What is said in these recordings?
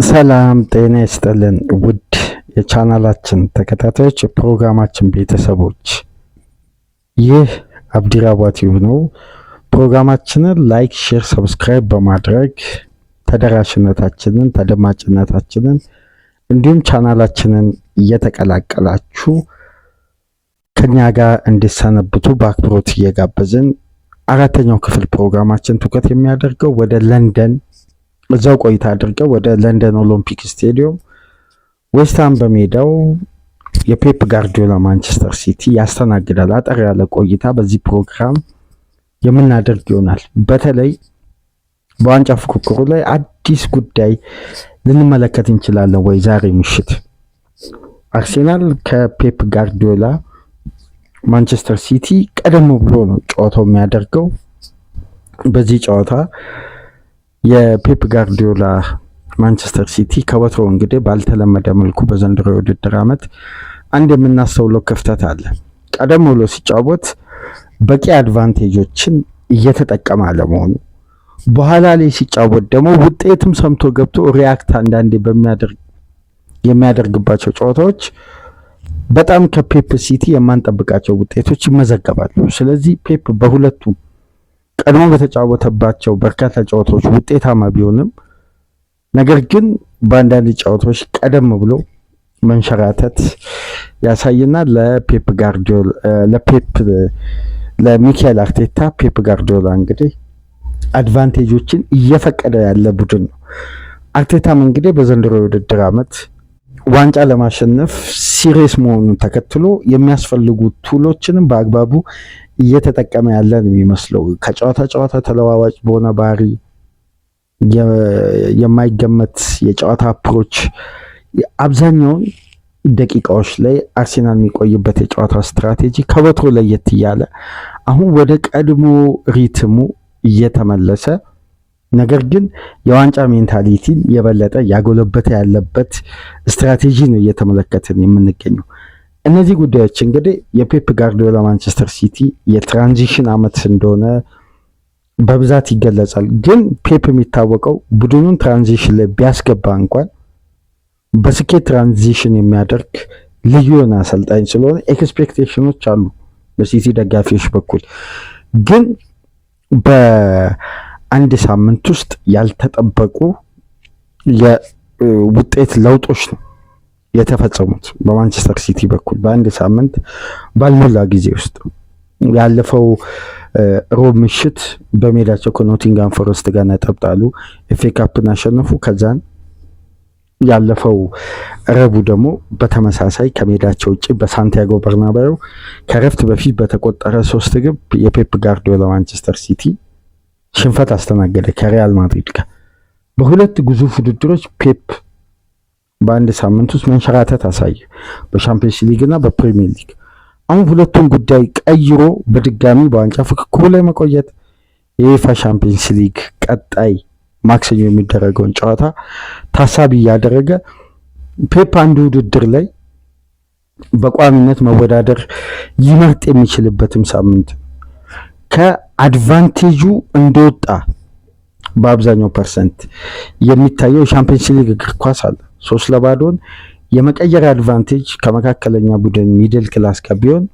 ሰላም ጤና ይስጥልን ውድ የቻናላችን ተከታታዮች የፕሮግራማችን ቤተሰቦች፣ ይህ አብዲራዋ ቲዩብ ነው። ፕሮግራማችንን ላይክ፣ ሼር፣ ሰብስክራይብ በማድረግ ተደራሽነታችንን ተደማጭነታችንን እንዲሁም ቻናላችንን እየተቀላቀላችሁ ከኛ ጋር እንዲሰነብቱ በአክብሮት እየጋበዝን አራተኛው ክፍል ፕሮግራማችን ትኩረት የሚያደርገው ወደ ለንደን እዛው ቆይታ አድርገው ወደ ለንደን ኦሎምፒክ ስቴዲየም ዌስትሃም በሜዳው የፔፕ ጋርዲዮላ ማንቸስተር ሲቲ ያስተናግዳል። አጠር ያለ ቆይታ በዚህ ፕሮግራም የምናደርግ ይሆናል። በተለይ በዋንጫ ፉክክሩ ላይ አዲስ ጉዳይ ልንመለከት እንችላለን ወይ? ዛሬ ምሽት አርሴናል ከፔፕ ጋርዲዮላ ማንቸስተር ሲቲ ቀደም ብሎ ነው ጨዋታው የሚያደርገው። በዚህ ጨዋታ የፔፕ ጋርዲዮላ ማንቸስተር ሲቲ ከወትሮ እንግዲህ ባልተለመደ መልኩ በዘንድሮ የውድድር ዓመት አንድ የምናስተውለው ክፍተት አለ። ቀደም ብሎ ሲጫወት በቂ አድቫንቴጆችን እየተጠቀመ አለመሆኑ፣ በኋላ ላይ ሲጫወት ደግሞ ውጤትም ሰምቶ ገብቶ ሪያክት አንዳንዴ የሚያደርግባቸው ጨዋታዎች በጣም ከፔፕ ሲቲ የማንጠብቃቸው ውጤቶች ይመዘገባሉ። ስለዚህ ፔፕ በሁለቱ ቀድሞ በተጫወተባቸው በርካታ ጨዋታዎች ውጤታማ ቢሆንም ነገር ግን በአንዳንድ ጨዋታዎች ቀደም ብሎ መንሸራተት ያሳይና ለሚካኤል አርቴታ ፔፕ ጋርዲዮላ እንግዲህ አድቫንቴጆችን እየፈቀደ ያለ ቡድን ነው። አርቴታም እንግዲህ በዘንድሮ የውድድር ዓመት ዋንጫ ለማሸነፍ ሲሪየስ መሆኑን ተከትሎ የሚያስፈልጉ ቱሎችንም በአግባቡ እየተጠቀመ ያለ ነው የሚመስለው። ከጨዋታ ጨዋታ ተለዋዋጭ በሆነ ባህሪ የማይገመት የጨዋታ አፕሮች አብዛኛውን ደቂቃዎች ላይ አርሴናል የሚቆይበት የጨዋታ ስትራቴጂ ከወትሮ ለየት እያለ አሁን ወደ ቀድሞ ሪትሙ እየተመለሰ ነገር ግን የዋንጫ ሜንታሊቲን የበለጠ ያጎለበተ ያለበት ስትራቴጂ ነው እየተመለከትን የምንገኘው። እነዚህ ጉዳዮች እንግዲህ የፔፕ ጋርዲዮላ ማንቸስተር ሲቲ የትራንዚሽን ዓመት እንደሆነ በብዛት ይገለጻል። ግን ፔፕ የሚታወቀው ቡድኑን ትራንዚሽን ላይ ቢያስገባ እንኳን በስኬት ትራንዚሽን የሚያደርግ ልዩ የሆነ አሰልጣኝ ስለሆነ ኤክስፔክቴሽኖች አሉ በሲቲ ደጋፊዎች በኩል። ግን በአንድ ሳምንት ውስጥ ያልተጠበቁ የውጤት ለውጦች ነው የተፈጸሙት በማንቸስተር ሲቲ በኩል በአንድ ሳምንት ባልሞላ ጊዜ ውስጥ። ያለፈው ሮብ ምሽት በሜዳቸው ከኖቲንጋም ፎረስት ጋር ነጠብጣሉ፣ ኤፍ ኤ ካፕን አሸነፉ። ከዛን ያለፈው ረቡ ደግሞ በተመሳሳይ ከሜዳቸው ውጭ በሳንቲያጎ በርናባዮ ከረፍት በፊት በተቆጠረ 3 ግብ የፔፕ ጋርዲዮላ ማንቸስተር ሲቲ ሽንፈት አስተናገደ ከሪያል ማድሪድ ጋር። በሁለት ግዙፍ ውድድሮች ፔፕ በአንድ ሳምንት ውስጥ መንሸራተት አሳየ፣ በሻምፒየንስ ሊግ እና በፕሪሚየር ሊግ። አሁን ሁለቱን ጉዳይ ቀይሮ በድጋሚ በዋንጫ ፍክክሩ ላይ መቆየት፣ የዩኤፋ ሻምፒየንስ ሊግ ቀጣይ ማክሰኞ የሚደረገውን ጨዋታ ታሳቢ እያደረገ ፔፕ አንድ ውድድር ላይ በቋሚነት መወዳደር ሊመርጥ የሚችልበትም ሳምንት ከአድቫንቴጁ እንደወጣ በአብዛኛው ፐርሰንት የሚታየው ሻምፒየንስ ሊግ እግር ኳስ አለ። 3-0 የመቀየር አድቫንቴጅ ከመካከለኛ ቡድን ሚድል ክላስ ጋር ቢሆን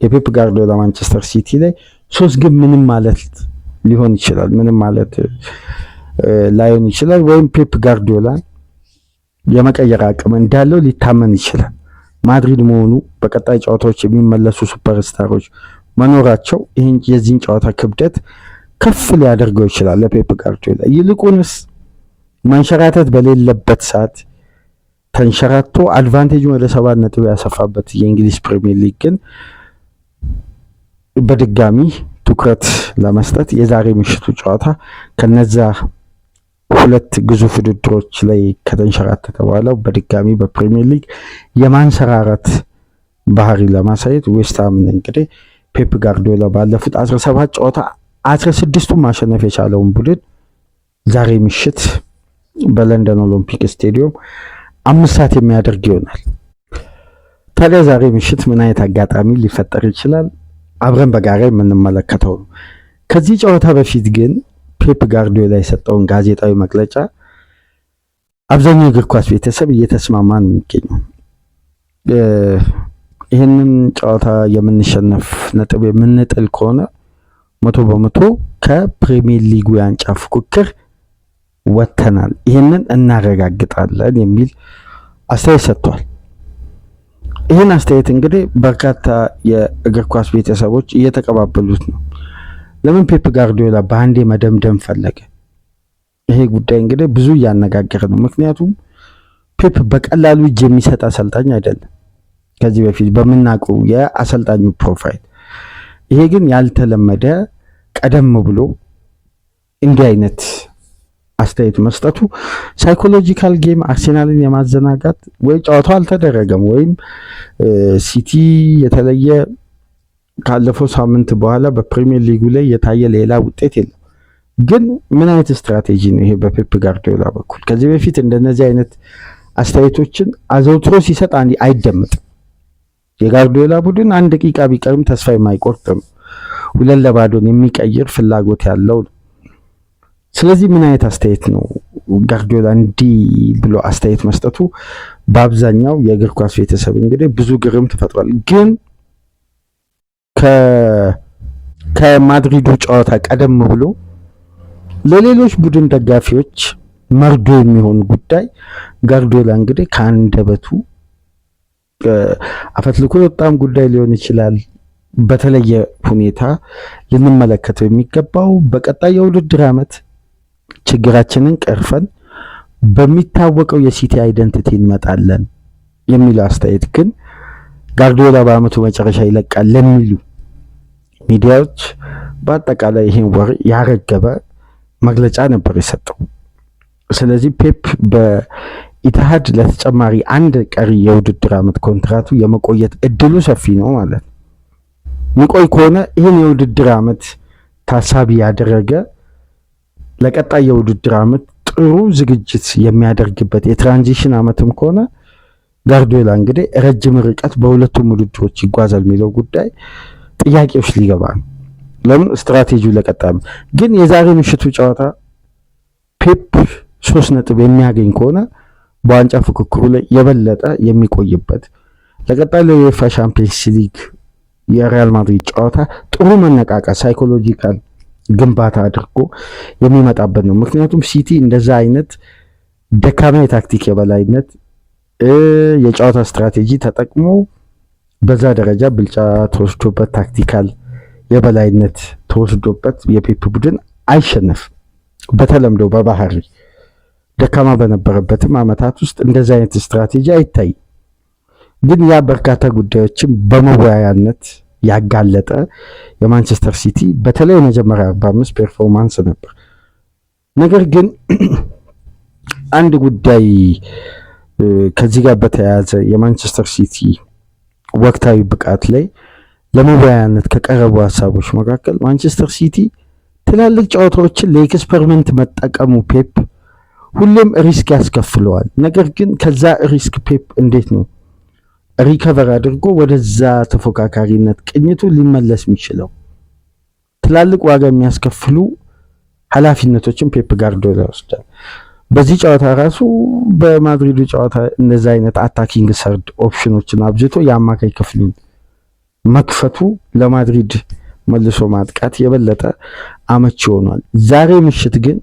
የፔፕ ጋርዲዮላ ማንቸስተር ሲቲ ላይ 3 ግብ ምንም ማለት ሊሆን ይችላል፣ ምንም ማለት ላይሆን ይችላል። ወይም ፔፕ ጋርዲዮላ የመቀየር አቅም እንዳለው ሊታመን ይችላል። ማድሪድ መሆኑ በቀጣይ ጨዋታዎች የሚመለሱ ሱፐርስታሮች መኖራቸው የዚህን ጨዋታ ክብደት ከፍ ሊያደርገው ይችላል ለፔፕ ጋርዲዮላ። ይልቁንስ መንሸራተት በሌለበት ሰዓት ተንሸራቶ አድቫንቴጁን ወደ 7 ነጥብ ያሰፋበት የእንግሊዝ ፕሪሚየር ሊግ ግን በድጋሚ ትኩረት ለመስጠት የዛሬ ምሽቱ ጨዋታ ከነዛ ሁለት ግዙፍ ውድድሮች ላይ ከተንሸራተተ በኋላ በድጋሚ በፕሪሚየር ሊግ የማንሰራራት ባህሪ ለማሳየት ዌስትሃምን እንግዲህ ፔፕ ጋርዲዮላ ባለፉት 17 ጨዋታ 16ቱን ማሸነፍ የቻለውን ቡድን ዛሬ ምሽት በለንደን ኦሎምፒክ ስቴዲየም 5 ሰዓት የሚያደርግ ይሆናል። ታዲያ ዛሬ ምሽት ምን አይነት አጋጣሚ ሊፈጠር ይችላል? አብረን በጋራ የምንመለከተው ነው። ከዚህ ጨዋታ በፊት ግን ፔፕ ጋርዲዮላ የሰጠውን ጋዜጣዊ መግለጫ አብዛኛው እግር ኳስ ቤተሰብ እየተስማማ ነው የሚገኘው። ይህንን ጨዋታ የምንሸነፍ ነጥብ የምንጥል ከሆነ 100% ከፕሪሚየር ሊጉ የዋንጫ ፉክክር ወጥተናል፣ ይህንን እናረጋግጣለን የሚል አስተያየት ሰጥቷል። ይህን አስተያየት እንግዲህ በርካታ የእግር ኳስ ቤተሰቦች እየተቀባበሉት ነው። ለምን ፔፕ ጋርዲዮላ በአንዴ መደምደም ፈለገ? ይሄ ጉዳይ እንግዲህ ብዙ እያነጋገረ ነው። ምክንያቱም ፔፕ በቀላሉ እጅ የሚሰጥ አሰልጣኝ አይደለም፣ ከዚህ በፊት በምናውቀው የአሰልጣኙ ፕሮፋይል። ይሄ ግን ያልተለመደ ቀደም ብሎ እንዲህ አይነት አስተያየት መስጠቱ ሳይኮሎጂካል ጌም አርሴናልን የማዘናጋት ወይ ጨዋታው አልተደረገም ወይም ሲቲ የተለየ ካለፈው ሳምንት በኋላ በፕሪሚየር ሊጉ ላይ የታየ ሌላ ውጤት የለም። ግን ምን አይነት ስትራቴጂ ነው ይሄ በፔፕ ጋርዲዮላ በኩል? ከዚህ በፊት እንደነዚህ አይነት አስተያየቶችን አዘውትሮ ሲሰጥ አይደመጥም። የጋርዲዮላ ቡድን አንድ ደቂቃ ቢቀርም ተስፋ የማይቆርጥም 2-0 የሚቀይር ፍላጎት ያለው ነው። ስለዚህ ምን አይነት አስተያየት ነው ጋርዲዮላ እንዲህ ብሎ አስተያየት መስጠቱ በአብዛኛው የእግር ኳስ ቤተሰብ እንግዲህ ብዙ ግርም ተፈጥሯል። ግን ከማድሪዱ ጨዋታ ቀደም ብሎ ለሌሎች ቡድን ደጋፊዎች መርዶ የሚሆን ጉዳይ ጋርዲዮላ እንግዲህ ከአንደበቱ አፈትልኮ በጣም ጉዳይ ሊሆን ይችላል። በተለየ ሁኔታ ልንመለከተው የሚገባው በቀጣይ የውድድር ዓመት ችግራችንን ቀርፈን በሚታወቀው የሲቲ አይደንቲቲ እንመጣለን የሚለው አስተያየት ግን ጋርዲዮላ በአመቱ መጨረሻ ይለቃል ለሚሉ ሚዲያዎች በአጠቃላይ ይሄን ወር ያረገበ መግለጫ ነበር የሰጠው። ስለዚህ ፔፕ በኢትሃድ ለተጨማሪ አንድ ቀሪ የውድድር ዓመት ኮንትራቱ የመቆየት እድሉ ሰፊ ነው ማለት ነው። የሚቆይ ከሆነ ይህን የውድድር ዓመት ታሳቢ ያደረገ ለቀጣይ የውድድር ዓመት ጥሩ ዝግጅት የሚያደርግበት የትራንዚሽን ዓመትም ከሆነ ጋርዲዮላ እንግዲህ ረጅም ርቀት በሁለቱም ውድድሮች ይጓዛል የሚለው ጉዳይ ጥያቄዎች ሊገባ ነው። ለምን ስትራቴጂው ለቀጣይ ግን የዛሬ ምሽቱ ጨዋታ ፔፕ 3 ነጥብ የሚያገኝ ከሆነ በዋንጫ ፉክክሩ ላይ የበለጠ የሚቆይበት ለቀጣይ ለዩኤፋ ቻምፒየንስ ሊግ የሪያል ማድሪድ ጨዋታ ጥሩ መነቃቃት ሳይኮሎጂካል ግንባታ አድርጎ የሚመጣበት ነው። ምክንያቱም ሲቲ እንደዛ አይነት ደካማ የታክቲክ የበላይነት የጨዋታ ስትራቴጂ ተጠቅሞ በዛ ደረጃ ብልጫ ተወስዶበት ታክቲካል የበላይነት ተወስዶበት የፔፕ ቡድን አይሸነፍም። በተለምዶ በባህሪ ደካማ በነበረበትም ዓመታት ውስጥ እንደዛ አይነት ስትራቴጂ አይታይም። ግን ያ በርካታ ጉዳዮችን በመወያያነት ያጋለጠ የማንቸስተር ሲቲ በተለይ የመጀመሪያ 45 ፐርፎርማንስ ነበር። ነገር ግን አንድ ጉዳይ ከዚህ ጋር በተያያዘ የማንቸስተር ሲቲ ወቅታዊ ብቃት ላይ ለመወያያነት ከቀረቡ ሀሳቦች መካከል ማንቸስተር ሲቲ ትላልቅ ጨዋታዎችን ለኤክስፐሪመንት መጠቀሙ ፔፕ ሁሌም ሪስክ ያስከፍለዋል። ነገር ግን ከዛ ሪስክ ፔፕ እንዴት ነው ሪከቨር አድርጎ ወደዛ ተፎካካሪነት ቅኝቱ ሊመለስ የሚችለው? ትላልቅ ዋጋ የሚያስከፍሉ ኃላፊነቶችን ፔፕ ጋርዲዮላ ይወስዳል። በዚህ ጨዋታ ራሱ በማድሪዱ ጨዋታ እንደዛ አይነት አታኪንግ ሰርድ ኦፕሽኖችን አብዝቶ የአማካይ ክፍሉን መክፈቱ ለማድሪድ መልሶ ማጥቃት የበለጠ አመቺ ሆኗል። ዛሬ ምሽት ግን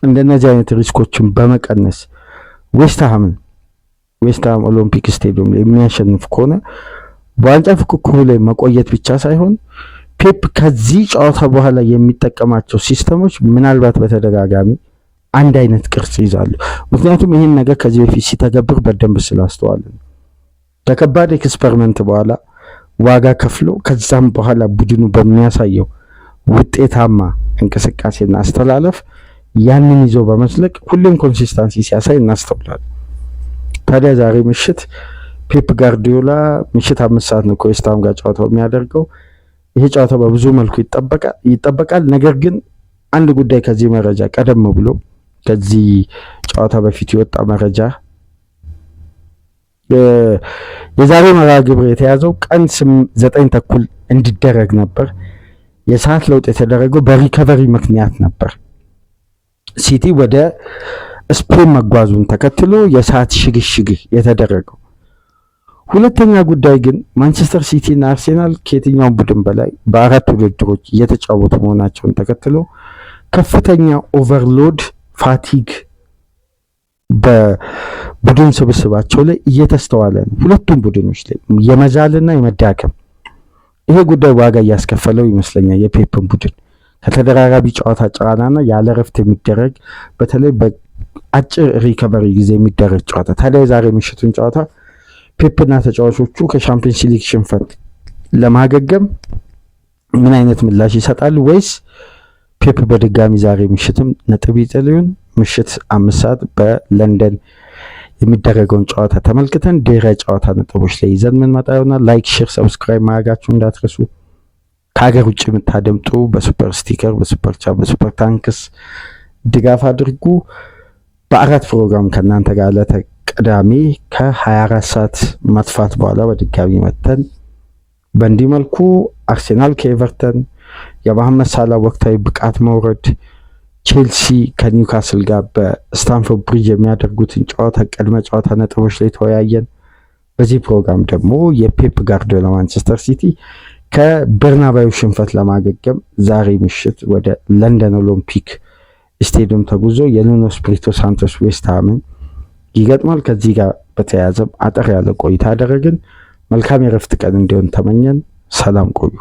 እንደነዚህ አይነት ሪስኮችን በመቀነስ ዌስትሃም ኦሎምፒክ ስቴዲየም ላይ የሚያሸንፍ ከሆነ በዋንጫ ፉክክሩ ላይ መቆየት ብቻ ሳይሆን ፔፕ ከዚህ ጨዋታ በኋላ የሚጠቀማቸው ሲስተሞች ምናልባት በተደጋጋሚ አንድ አይነት ቅርጽ ይዛሉ። ምክንያቱም ይህን ነገር ከዚህ በፊት ሲተገብር በደንብ ስላስተዋል ከከባድ ኤክስፐሪመንት በኋላ ዋጋ ከፍሎ ከዛም በኋላ ቡድኑ በሚያሳየው ውጤታማ እንቅስቃሴና አስተላለፍ ያንን ይዞ በመስለቅ ሁሌም ኮንሲስታንሲ ሲያሳይ እናስተውላለን። ታዲያ ዛሬ ምሽት ፔፕ ጋርዲዮላ ምሽት 5 ሰዓት ነው ከዌስትሃም ጋር ጨዋታው የሚያደርገው። ይሄ ጨዋታ በብዙ መልኩ ይጠበቃል። ነገር ግን አንድ ጉዳይ ከዚህ መረጃ ቀደም ብሎ ከዚህ ጨዋታ በፊት የወጣ መረጃ የዛሬ መርሃ ግብር የተያዘው ቀን 9:30 እንዲደረግ ነበር። የሰዓት ለውጥ የተደረገው በሪከቨሪ ምክንያት ነበር። ሲቲ ወደ ስፔን መጓዙን ተከትሎ የሰዓት ሽግሽግ የተደረገው። ሁለተኛ ጉዳይ ግን ማንቸስተር ሲቲ እና አርሴናል ከየትኛውም ቡድን በላይ በአራት ውድድሮች እየተጫወቱ መሆናቸውን ተከትሎ ከፍተኛ ኦቨርሎድ ፋቲግ በቡድን ስብስባቸው ላይ እየተስተዋለ ነው። ሁለቱም ቡድኖች ላይ የመዛልና የመዳከም ይሄ ጉዳይ ዋጋ እያስከፈለው ይመስለኛል። የፔፕን ቡድን ከተደራራቢ ጨዋታ ጫናና ያለ ረፍት የሚደረግ በተለይ በአጭር ሪከቨሪ ጊዜ የሚደረግ ጨዋታ ታዲያ የዛሬ ምሽቱን ጨዋታ ፔፕና ተጫዋቾቹ ከሻምፒየንስ ሊግ ሽንፈት ለማገገም ምን አይነት ምላሽ ይሰጣሉ? ወይስ ፔፕ በድጋሚ ዛሬ ምሽትም ነጥብ ይጥል ይሆን? ምሽት 5 ሰዓት በለንደን የሚደረገውን ጨዋታ ተመልክተን ድህረ ጨዋታ ነጥቦች ላይ ይዘን ምንመጣ ይሆናል። ላይክ፣ ሼር፣ ሰብስክራይብ ማድረጋችሁ እንዳትረሱ። ከሀገር ውጭ የምታደምጡ በሱፐር ስቲከር፣ በሱፐር ቻት፣ በሱፐር ታንክስ ድጋፍ አድርጉ። በአራት ፕሮግራም ከእናንተ ጋር ለተቀዳሚ ከ24 ሰዓት መጥፋት በኋላ በድጋሚ መተን በእንዲህ መልኩ አርሴናል ከኤቨርተን፣ የመሐመድ ሳላ ወቅታዊ ብቃት መውረድ፣ ቼልሲ ከኒውካስል ጋር በስታንፎርድ ብሪጅ የሚያደርጉትን ጨዋታ ቅድመ ጨዋታ ነጥቦች ላይ ተወያየን። በዚህ ፕሮግራም ደግሞ የፔፕ ጋርዲዮላ ማንቸስተር ሲቲ ከበርናባዩ ሽንፈት ለማገገም ዛሬ ምሽት ወደ ለንደን ኦሎምፒክ ስቴዲየም ተጉዞ የኑኖ ስፒሪቶ ሳንቶስ ዌስትሃምን ይገጥማል። ከዚህ ጋር በተያያዘም አጠር ያለ ቆይታ አደረግን። መልካም የረፍት ቀን እንዲሆን ተመኘን። ሰላም ቆዩ።